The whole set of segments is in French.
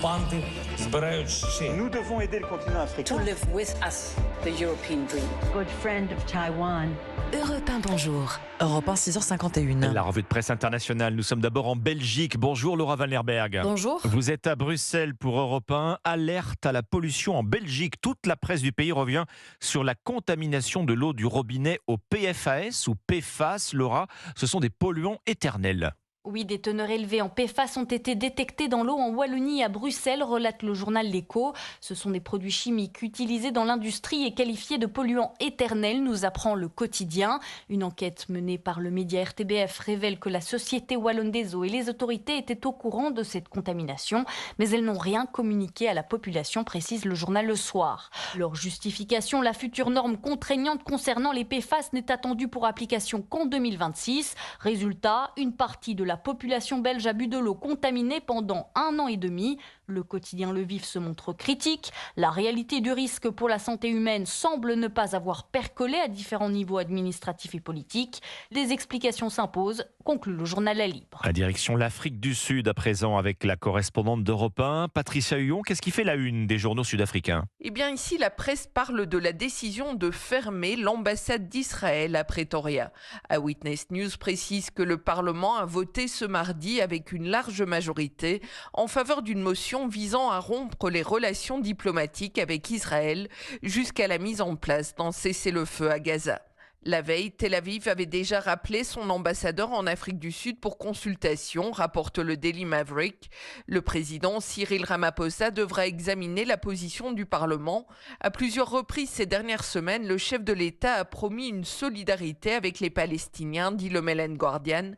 Nous devons aider le continent africain. To live with us, the European dream. Good friend of Taiwan. Europe 1, bonjour. Europe 1, 6h51. La revue de presse internationale. Nous sommes d'abord en Belgique. Bonjour Laura Van Lerberg. Bonjour. Vous êtes à Bruxelles pour Europe 1. Alerte à la pollution en Belgique. Toute la presse du pays revient sur la contamination de l'eau du robinet au PFAS ou PFAS. Laura, ce sont des polluants éternels. Oui, des teneurs élevées en PFAS ont été détectées dans l'eau en Wallonie et à Bruxelles, relate le journal L'Écho. Ce sont des produits chimiques utilisés dans l'industrie et qualifiés de polluants éternels, nous apprend le quotidien. Une enquête menée par le média RTBF révèle que la Société Wallonne des Eaux et les autorités étaient au courant de cette contamination, mais elles n'ont rien communiqué à la population, précise le journal Le Soir. Leur justification, la future norme contraignante concernant les PFAS n'est attendue pour application qu'en 2026. Résultat, une partie de la population belge a bu de l'eau contaminée pendant 1 an et demi. Le quotidien Le Vif se montre critique. La réalité du risque pour la santé humaine semble ne pas avoir percolé à différents niveaux administratifs et politiques. Des explications s'imposent, conclut le journal La Libre. À direction l'Afrique du Sud à présent avec la correspondante d'Europe 1, Patricia Huon. Qu'est-ce qui fait la une des journaux sud-africains ? Eh bien ici, la presse parle de la décision de fermer l'ambassade d'Israël à Pretoria. Eyewitness News précise que le Parlement a voté ce mardi avec une large majorité en faveur d'une motion visant à rompre les relations diplomatiques avec Israël jusqu'à la mise en place d'un cessez-le-feu à Gaza. La veille, Tel Aviv avait déjà rappelé son ambassadeur en Afrique du Sud pour consultation, rapporte le Daily Maverick. Le président Cyril Ramaphosa devra examiner la position du Parlement. À plusieurs reprises ces dernières semaines, le chef de l'État a promis une solidarité avec les Palestiniens, dit le Mail and Guardian.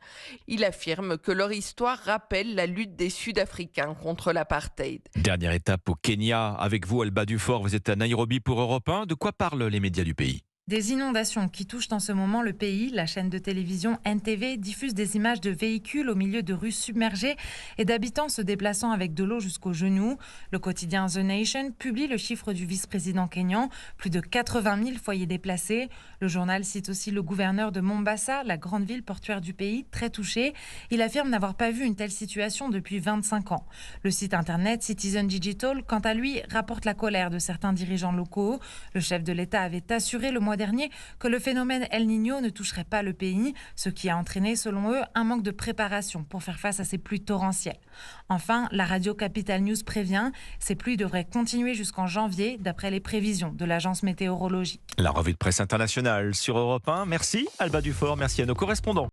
Il affirme que leur histoire rappelle la lutte des Sud-Africains contre l'apartheid. Dernière étape au Kenya. Avec vous, Alba Dufort, vous êtes à Nairobi pour Europe 1. De quoi parlent les médias du pays ? Des inondations qui touchent en ce moment le pays. La chaîne de télévision NTV diffuse des images de véhicules au milieu de rues submergées et d'habitants se déplaçant avec de l'eau jusqu'aux genoux. Le quotidien The Nation publie le chiffre du vice-président kényan, plus de 80 000 foyers déplacés. Le journal cite aussi le gouverneur de Mombasa, la grande ville portuaire du pays, très touché. Il affirme n'avoir pas vu une telle situation depuis 25 ans. Le site internet Citizen Digital, quant à lui, rapporte la colère de certains dirigeants locaux. Le chef de l'État avait assuré le mois dernier que le phénomène El Niño ne toucherait pas le pays, ce qui a entraîné, selon eux, un manque de préparation pour faire face à ces pluies torrentielles. Enfin, la radio Capital News prévient, ces pluies devraient continuer jusqu'en janvier, d'après les prévisions de l'agence météorologique. La revue de presse internationale sur Europe 1. Merci Alba Dufort, merci à nos correspondants.